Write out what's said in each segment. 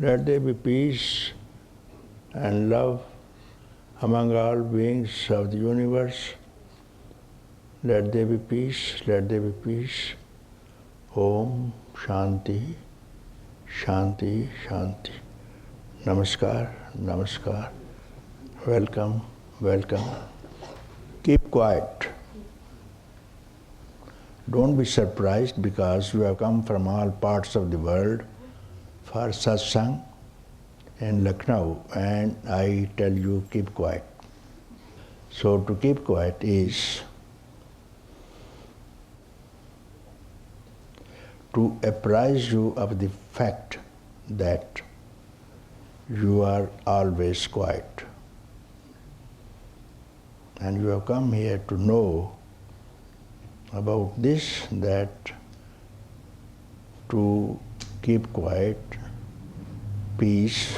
Let there be peace and love among all beings of the universe. Let there be peace, let there be peace. Om Shanti, Shanti, Shanti. Namaskar, Namaskar. Welcome, welcome. Keep quiet. Don't be surprised because you have come from all parts of the world for Satsang in Lucknow, and I tell you keep quiet. So to keep quiet is to apprise you of the fact that you are always quiet. And you have come here to know about this, that to keep quiet, peace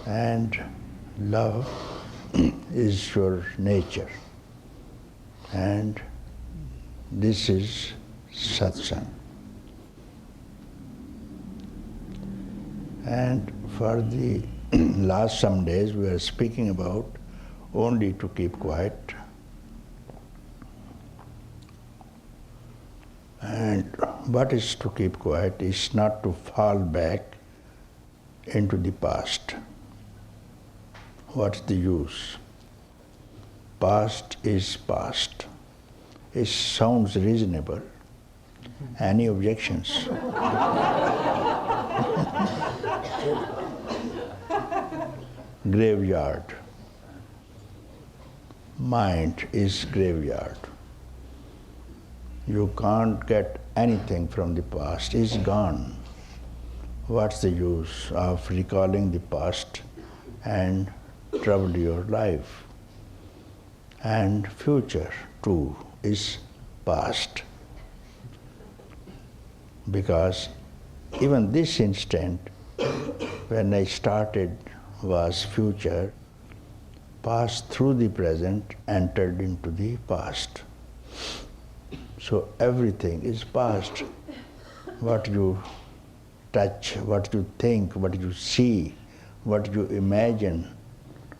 and love is your nature. And this is Satsang. And for the last some days we are speaking about only to keep quiet. And what is to keep quiet is not to fall back into the past. What's the use? Past is past. It sounds reasonable. Any objections? Graveyard. Mind is graveyard. You can't get anything from the past. It's gone. What's the use of recalling the past and trouble your life? And future too is past. Because even this instant, when I started, was future, passed through the present, entered into the past. So everything is past. What you touch, what you think, what you see, what you imagine,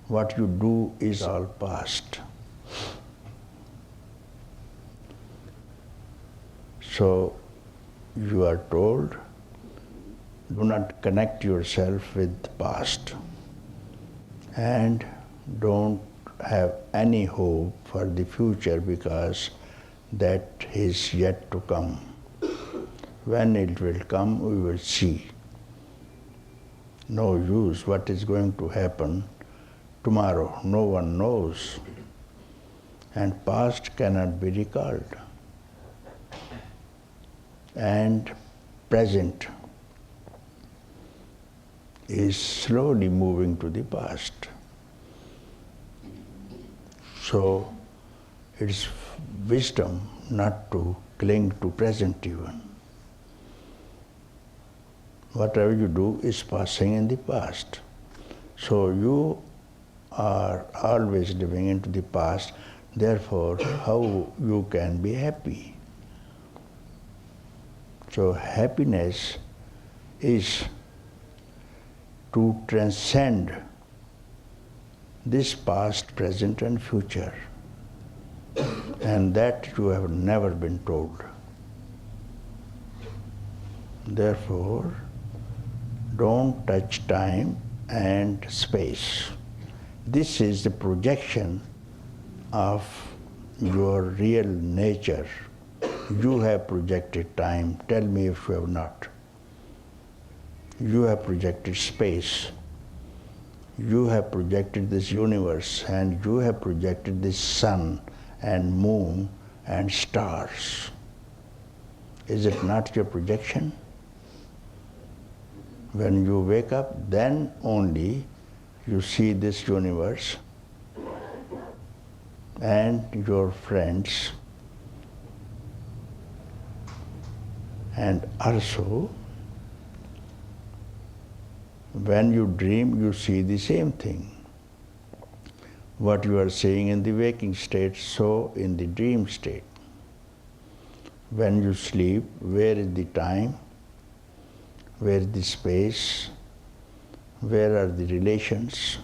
what you do is all past. So you are told, do not connect yourself with the past and don't have any hope for the future because that is yet to come. When it will come, we will see. No use what is going to happen tomorrow. No one knows. And past cannot be recalled. And present is slowly moving to the past. So it's wisdom not to cling to present even. Whatever you do is passing in the past. So you are always living into the past, therefore how you can be happy? So happiness is to transcend this past, present and future. And that you have never been told. Therefore, don't touch time and space. This is the projection of your real nature. You have projected time. Tell me if you have not. You have projected space. You have projected this universe, and you have projected this sun and moon and stars. Is it not your projection? When you wake up, then only you see this universe and your friends, and also when you dream, you see the same thing. What you are seeing in the waking state, so in the dream state. When you sleep, where is the time? Where is the space? Where are the relations?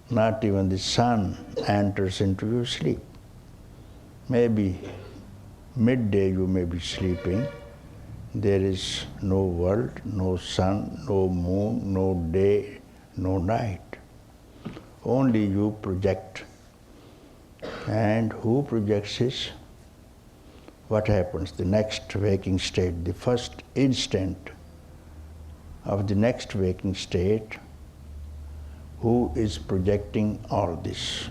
Not even the sun enters into your sleep. Maybe midday you may be sleeping. There is no world, no sun, no moon, no day, no night. Only you project. And who projects is? What happens? The next waking state, the first instant of the next waking state, who is projecting all this?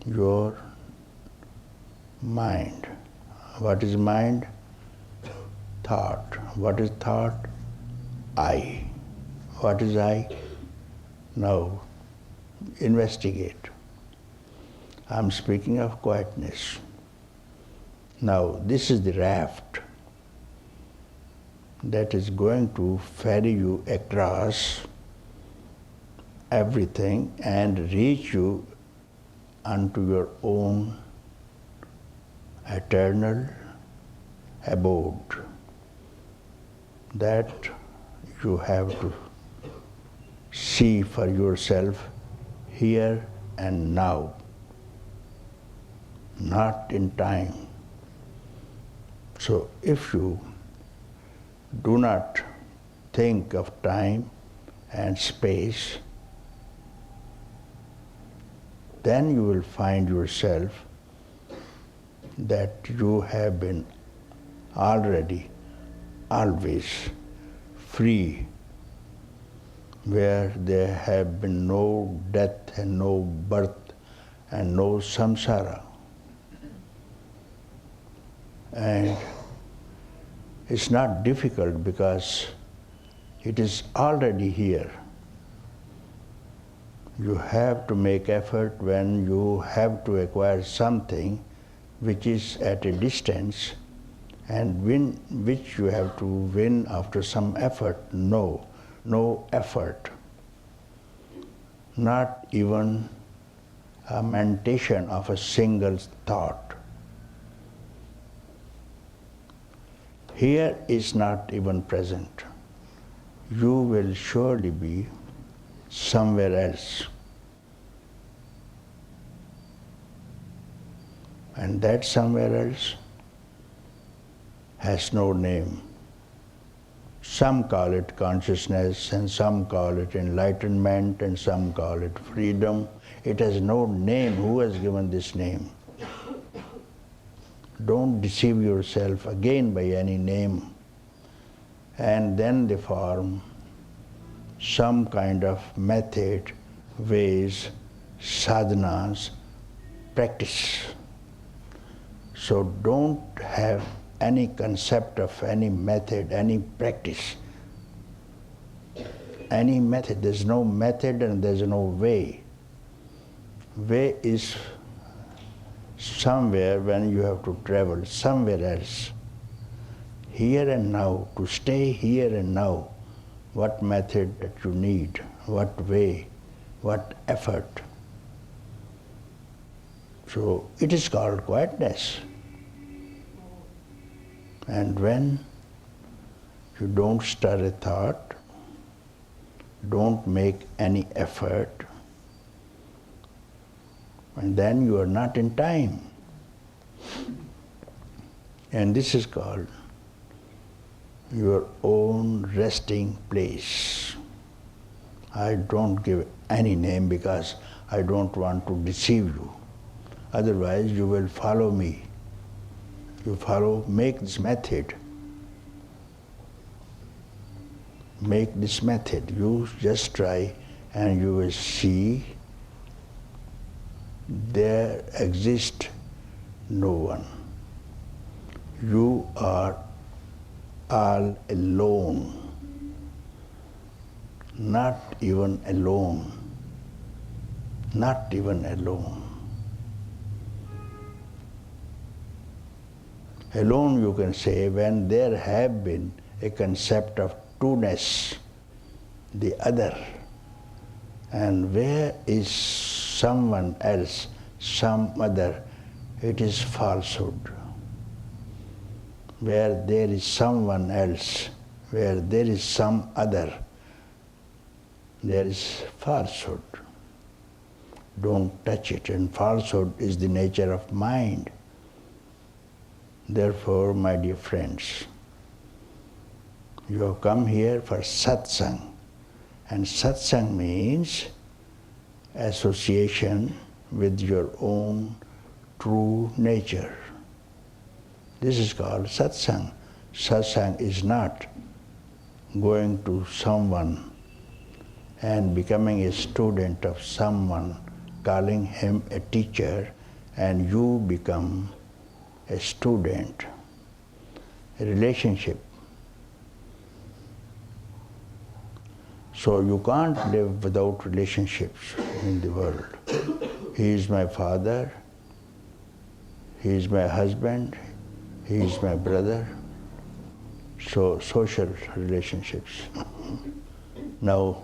Your mind. What is mind? Thought. What is thought? I. What is I? Now, investigate. I'm speaking of quietness. Now, this is the raft that is going to ferry you across everything and reach you unto your own eternal abode. That you have to see for yourself here and now, not in time. So if you do not think of time and space, then you will find yourself that you have been already, always free, where there have been no death and no birth and no samsara. And it's not difficult because it is already here. You have to make effort when you have to acquire something which is at a distance and which you have to win after some effort. No effort. Not even a meditation of a single thought. Here is not even present. You will surely be somewhere else. And that somewhere else has no name. Some call it consciousness, and some call it enlightenment, and some call it freedom. It has no name. Who has given this name? Don't deceive yourself again by any name. And then they form some kind of method, ways, sadhanas, practice. So don't have any concept of any method, any practice. Any method. There's no method and there's no way. Way is somewhere when you have to travel somewhere else. Here and now, to stay here and now, what method that you need, what way, what effort. So it is called quietness. And when you don't stir a thought, don't make any effort, and then you are not in time. And this is called your own resting place. I don't give any name because I don't want to deceive you. Otherwise you will follow me. You follow, make this method. Make this method. You just try and you will see there exists no one. You are all alone. Not even alone. Not even alone. Alone you can say when there have been a concept of two-ness, the other. And where is someone else, some other, it is falsehood. where there is someone else, where there is some other, there is falsehood. Don't touch it. And falsehood is the nature of mind. Therefore, my dear friends, you have come here for satsang. And satsang means association with your own true nature. This is called satsang. Satsang is not going to someone and becoming a student of someone, calling him a teacher, and you become a student. A relationship. So you can't live without relationships in the world. He is my father, he is my husband, he is my brother. So social relationships. Now,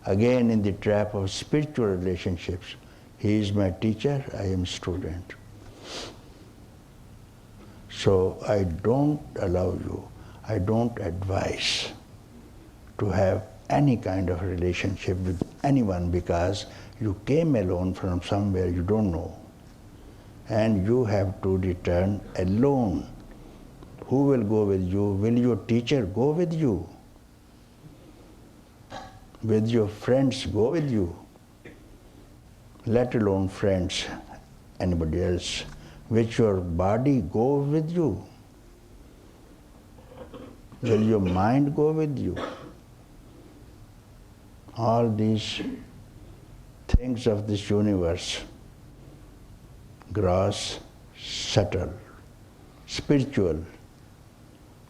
again in the trap of spiritual relationships, he is my teacher, I am student. So I don't allow you, I don't advise to have any kind of relationship with anyone because you came alone from somewhere you don't know. And you have to return alone. Who will go with you? Will your teacher go with you? Will your friends go with you? Let alone friends, anybody else. Will your body go with you? Will your mind go with you? All these things of this universe, gross, subtle, spiritual,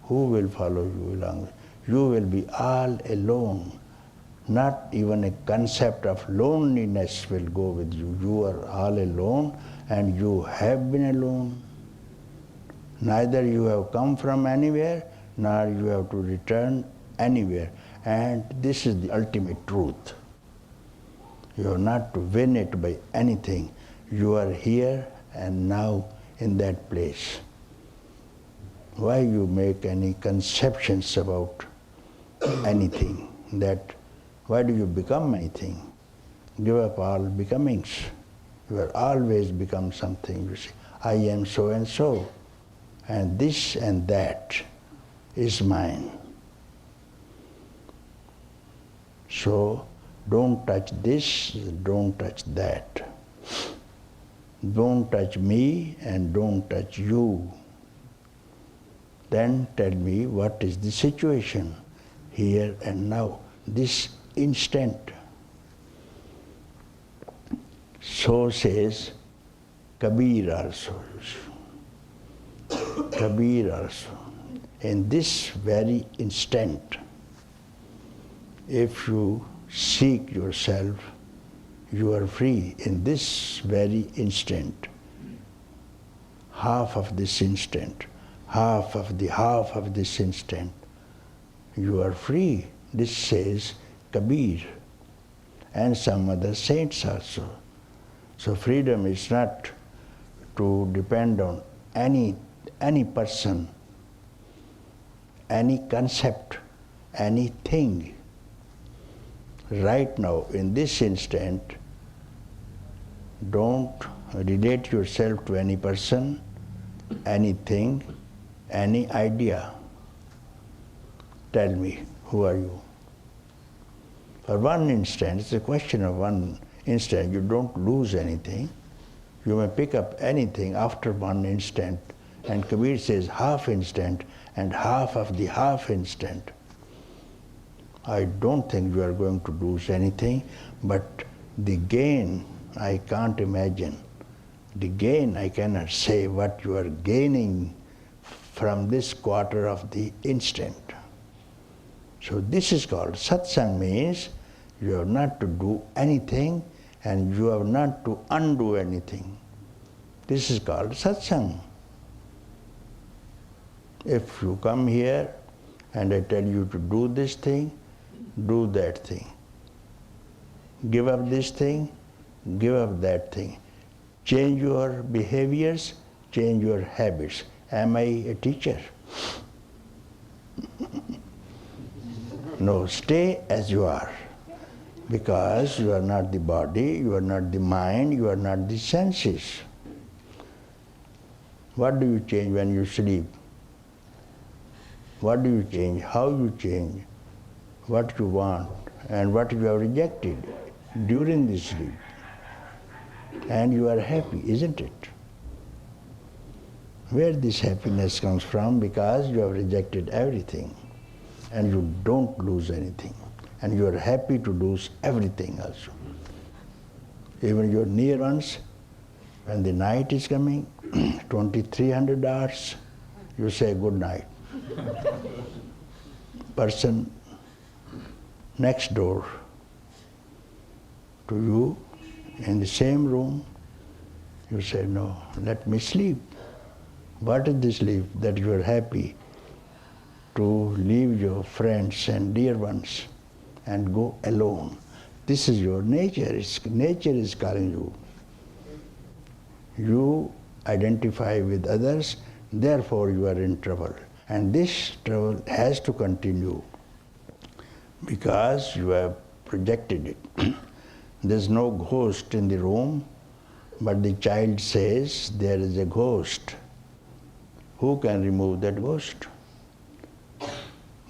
who will follow you along? You will be all alone. Not even a concept of loneliness will go with you. You are all alone and you have been alone. Neither you have come from anywhere, nor you have to return anywhere. And this is the ultimate truth. You are not to win it by anything. You are here and now in that place. Why you make any conceptions about anything? Why do you become anything? Give up all becomings. You are always become something. You say, I am so and so, and this and that is mine. So don't touch this, don't touch that. Don't touch me and don't touch you. Then tell me what is the situation here and now, this instant. So says Kabir also. Kabir also. In this very instant, if you seek yourself, you are free in this very instant. Half of this instant, half of this instant, you are free. This says Kabir and some other saints also. So freedom is not to depend on any person, any concept, anything. Right now, in this instant, don't relate yourself to any person, anything, any idea. Tell me, who are you? For one instant, it's a question of one instant, you don't lose anything. You may pick up anything after one instant. And Kabir says half instant and half of the half instant. I don't think you are going to lose anything, but the gain I can't imagine. The gain I cannot say what you are gaining from this quarter of the instant. So this is called satsang, means you have not to do anything and you have not to undo anything. This is called satsang. If you come here and I tell you to do this thing, do that thing. Give up this thing, give up that thing. Change your behaviors, change your habits. Am I a teacher? No, stay as you are. Because you are not the body, you are not the mind, you are not the senses. What do you change when you sleep? What do you change? How you change? What you want and what you have rejected during the sleep. And you are happy, isn't it? Where this happiness comes from? Because you have rejected everything and you don't lose anything. And you are happy to lose everything also. Even your near ones, when the night is coming, 2300 hours, you say good night. Person next door to you, in the same room, you say, no, let me sleep. What is the sleep? That you are happy to leave your friends and dear ones and go alone. This is your nature. Nature is calling you. You identify with others, therefore you are in trouble. And this trouble has to continue because you have projected it. There's no ghost in the room, but the child says there is a ghost. Who can remove that ghost?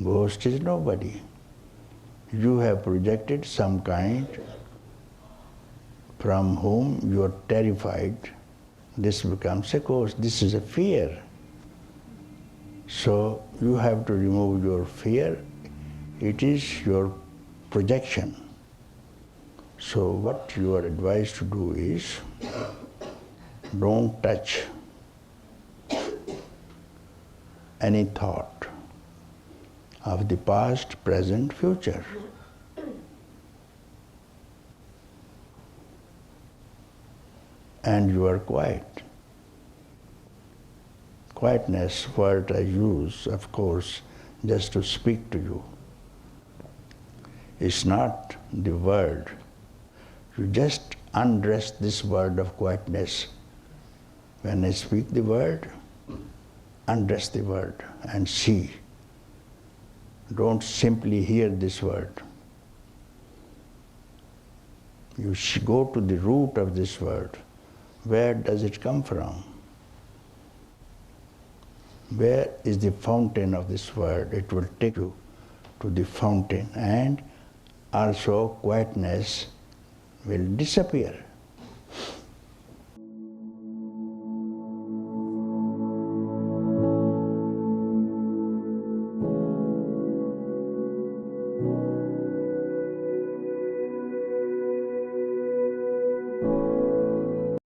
Ghost is nobody. You have projected some kind from whom you are terrified. This becomes a ghost. This is a fear. So you have to remove your fear. It is your projection. So what you are advised to do is, don't touch any thought of the past, present, future. And you are quiet. Quietness, word I use, of course, just to speak to you. It's not the word. You just undress this word of quietness. When I speak the word, undress the word and see. Don't simply hear this word. You go to the root of this word. Where does it come from? Where is the fountain of this word? It will take you to the fountain, and also quietness will disappear.